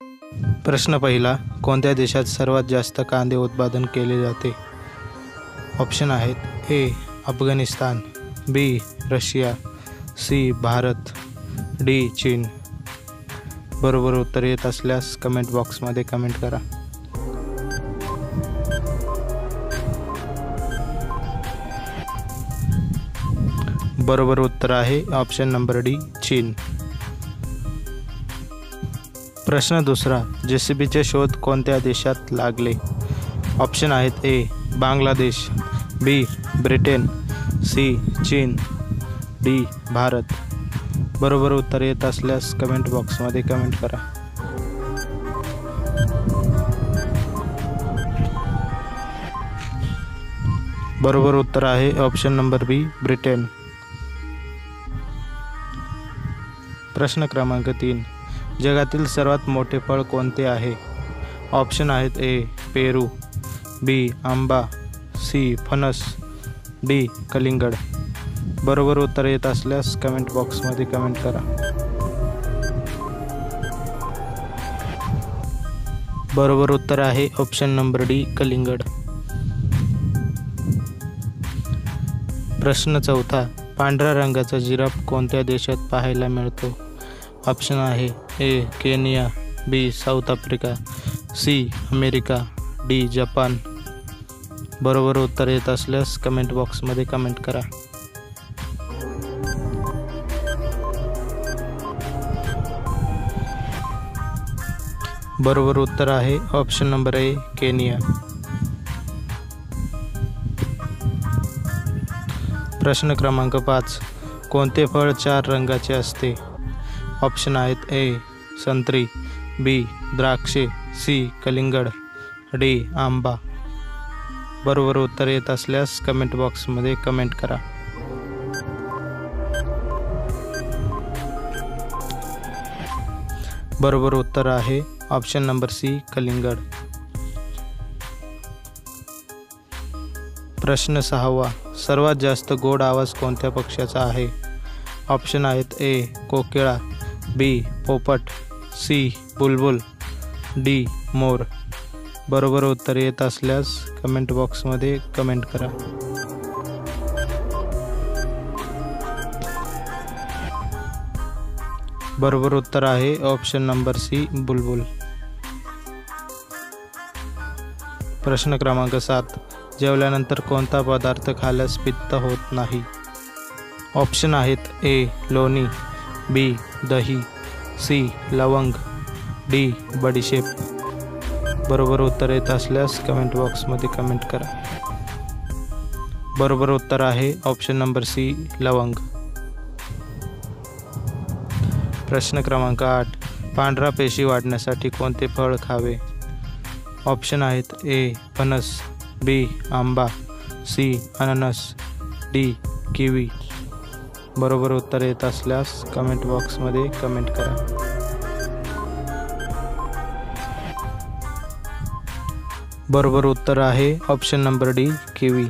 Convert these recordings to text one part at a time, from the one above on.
प्रश्न पहिला, कोणत्या देशात सर्वात जास्त कांदे उत्पादन केले जाते? ऑप्शन आहेत ए अफगाणिस्तान, बी रशिया, सी भारत, डी चीन. बरोबर उत्तर येत असल्यास कमेंट बॉक्समध्ये कमेंट करा. बरोबर उत्तर आहे ऑप्शन नंबर डी चीन. प्रश्न दुसरा, जेसीबीचे शोध कोणत्या देशात लागले? ऑप्शन आहेत ए बांगलादेश, बी ब्रिटन, सी चीन, डी भारत. बरोबर उत्तर येत असल्यास कमेंट बॉक्समध्ये कमेंट करा. बरोबर उत्तर आहे ऑप्शन नंबर बी ब्रिटन. प्रश्न क्रमांक 3, जगातील सर्वात मोठे फळ कोणते आहे? ऑप्शन आहेत ए पेरू, बी आंबा, सी फणस, डी कलिंगड. बरोबर उत्तर येत असल्यास कमेंट बॉक्समध्ये कमेंट करा. बरोबर उत्तर आहे ऑप्शन नंबर डी कलिंगड. प्रश्न चौथा, पांढऱ्या रंगाचा जिराफ कोणत्या देशात पाहायला मिळतो? ऑप्शन आहे A Kenya, B South Africa, C America, D Japan. बरोबर उत्तर येत असल्यास कमेंट बॉक्समध्ये कमेंट करा. बरोबर उत्तर आहे ऑप्शन नंबर ए केनिया. प्रश्न क्रमांक 5, कोणते फळ 4 रंगाचे असते? ऑप्शन आहेत ए संत्री, बी द्राक्षे, सी कलिंगड, डी आंबा. बरोबर उत्तर येत असल्यास कमेंट बॉक्समध्ये कमेंट करा. बरोबर उत्तर आहे ऑप्शन नंबर सी कलिंगड. प्रश्न 6, सर्वात जास्त गोड आवाज कोणत्या पक्ष्याचा आहे? ऑप्शन आहेत ए कोकिळा, बी पोपट, सी बुलबुल, डी मोर. बरोबर उत्तर येत असल्यास कमेंट बॉक्समध्ये कमेंट करा. बरोबर उत्तर आहे ऑप्शन नंबर सी बुलबुल. प्रश्न क्रमांक 7, जेवल्यानंतर कोणता पदार्थ खाल्ल्यास पित्त होत नाही? ऑप्शन आहेत ए लोणी, बी दही, सी लवंग, डी बडीशेप. बरोबर उत्तर येत असल्यास कमेंट बॉक्समध्ये कमेंट करा. बरोबर उत्तर आहे ऑप्शन नंबर सी लवंग. प्रश्न क्रमांक 8, पांढरा पेशी वाढण्यासाठी कोणते फळ खावे? ऑप्शन आहेत ए फणस, बी आंबा, सी अननस, डी किवी. बरोबर उत्तर येत असल्यास कमेंट बॉक्समध्ये कमेंट करा. बरोबर उत्तर आहे ऑप्शन नंबर डी किवी.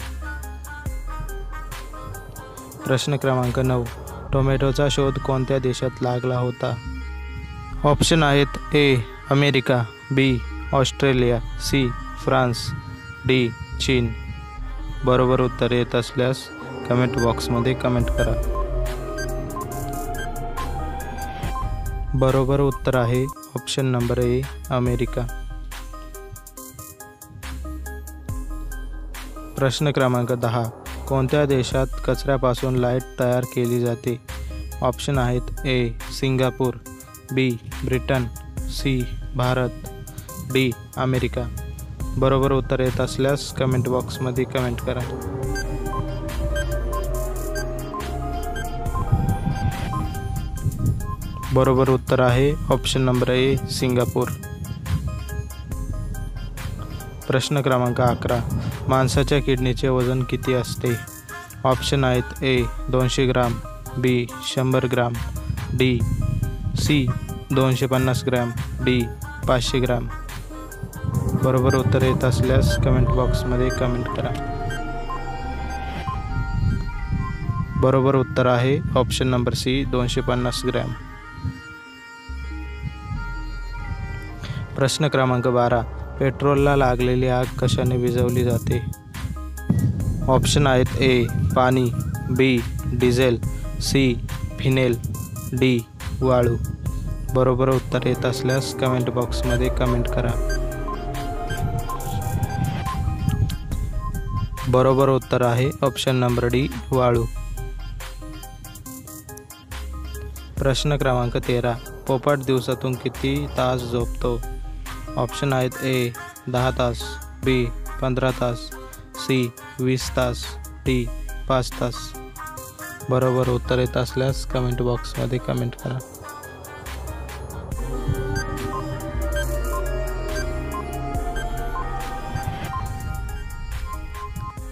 प्रश्न क्रमांक 9, टोमॅटोचा शोध कोणत्या देशात लागला होता? ऑप्शन आहेत A America, B Australia, C France, D चीन. बरोबर उत्तर येत असल्यास कमेंट बॉक्समध्ये कमेंट करा. बरोबर उत्तर आहे ऑप्शन नंबर ए अमेरिका. प्रश्न क्रमांक 10, कोणत्या देशात कचऱ्यापासून लाईट तयार केली जाते? ऑप्शन आहेत A Singapore, B Britain, C Bharat, D America. बरोबर उत्तर येत असल्यास कमेंट बॉक्समध्ये कमेंट करा. बरोबर उत्तर आहे ऑप्शन नंबर ए सिंगापूर. प्रश्न क्रमांक 11, माणसाच्या किडनीचे वजन किती असते? ऑप्शन आहेत ए 200 ग्राम, बी 100 ग्राम, डी सी 250 ग्राम, डी 500 ग्राम. बरोबर उत्तर येत असल्यास कमेंट बॉक्समध्ये कमेंट करा. बरोबर उत्तर आहे ऑप्शन नंबर सी 250 ग्रॅम. प्रश्न क्रमांक 12. पेट्रोलला लागलेली आग कशाने विझवली जाते? ऑप्शन आहेत ए. पाणी, B. Diesel, C. Phenyl, D. वाळू. बरोबर उत्तर येत असल्यास कमेंट बॉक्समध्ये कमेंट करा. बरोबर उत्तर आहे ऑप्शन नंबर डी. वाळू. प्रश्न क्रमांक 13. पोपट दिवसातून किती तास झोपतो? ऑप्शन आहेत ए. 10 तास, बी. 15 तास, सी. 20 तास, डी. 5 तास. बरोबर उत्तर येत असल्यास कमेंट बॉक्समध्ये कमेंट करा.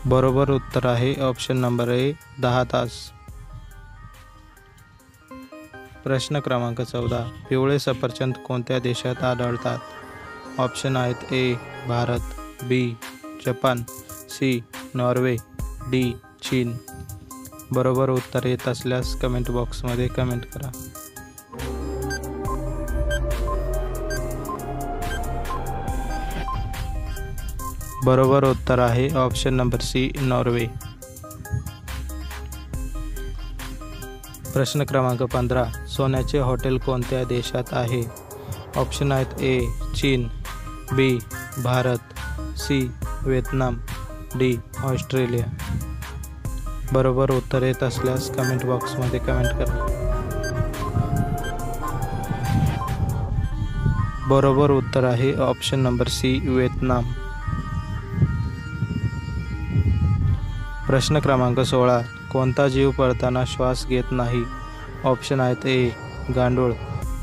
बरोबर उत्तर आहे ऑप्शन नंबर ए. 10 तास. प्रश्न क्रमांक 14. पिवळे सफरचंद कोणत्या देशात आढळतात? ऑप्शन आहेत A. Bharat, B. Japan, C. Norway, D. चीन. बरोबर उत्तर येत असल्यास कमेंट बॉक्समध्ये कमेंट करा. बरोबर उत्तर आहे ऑप्शन नंबर सी. नॉर्वे. प्रश्न क्रमांक 15. सोन्याचे हॉटेल कोणत्या देशात आहे? ऑप्शन आहेत ए. चीन, B. Bharat, C. Vietnam, D. Australia. बरोबर उत्तर येत असल्यास कमेंट बॉक्समध्ये कमेंट करा. बरोबर उत्तर आहे ऑप्शन नंबर सी. व्हिएतनाम. प्रश्न क्रमांक 16. कोणता जीव पळताना श्वास घेत नाही? ऑप्शन आहेत ए. गांडूळ,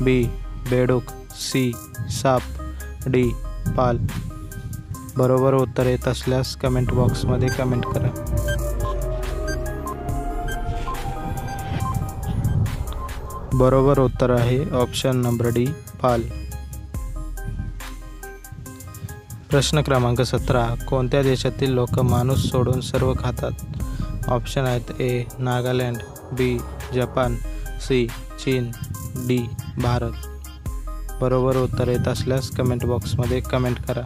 बी. बेडूक, सी. साप, डी. पाल. बरोबर उत्तर येत असल्यास कमेंट बॉक्समध्ये कमेंट करा. बरोबर उत्तर आहे ऑप्शन नंबर डी. पाल. प्रश्न क्रमांक 17. कोणत्या देशातील लोक माणूस सोडून सर्व खातात? ऑप्शन आहेत A. Nagaland, B. Japan, C. चीन, डी. भारत. बरोबर उत्तर येत असल्यास कमेंट बॉक्समध्ये कमेंट करा.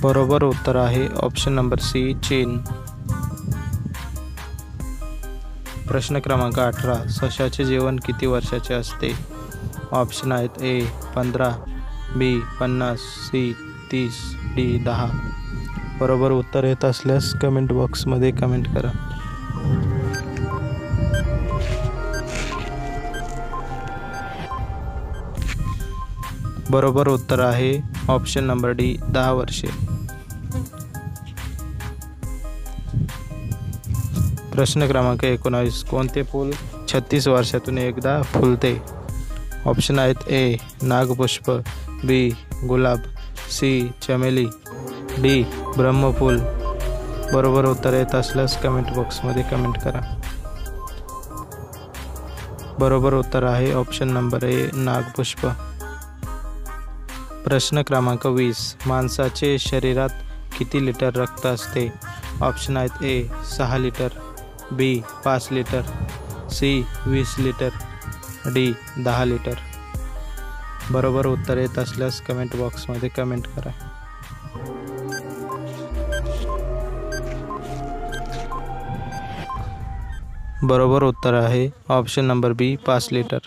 बरोबर उत्तर आहे ऑप्शन नंबर सी. चीन. प्रश्न क्रमांक 18. सशाचे जीवन किती वर्षाचे असते? ऑप्शन आहेत ए. 15, बी. 50, सी. 30, डी. 10. बरोबर उत्तर येत असल्यास कमेंट बॉक्समध्ये कमेंट करा. बरोबर उत्तर आहे ऑप्शन नंबर डी. 10 वर्षे. प्रश्न क्रमांक 19. कोणते फूल 36 वर्षातून एकदा फुलते? ऑप्शन आहेत ए. नागपुष्प, बी. गुलाब, सी. चमेली, डी. ब्रह्मफूल. बरोबर उत्तर येत असल्यास कमेंट बॉक्समध्ये कमेंट करा. बरोबर उत्तर आहे ऑप्शन नंबर ए. नागपुष्प. प्रश्न क्रमांक 20. माणसाचे शरीरात किती लिटर रक्त असते? ऑप्शन आहेत A. 6 litre, B. 5 litre, C. 20 litre, D. 10 litre. बरोबर उत्तर येत असल्यास कमेंट बॉक्समध्ये कमेंट करा. बरोबर उत्तर आहे ऑप्शन नंबर बी. 5 लिटर.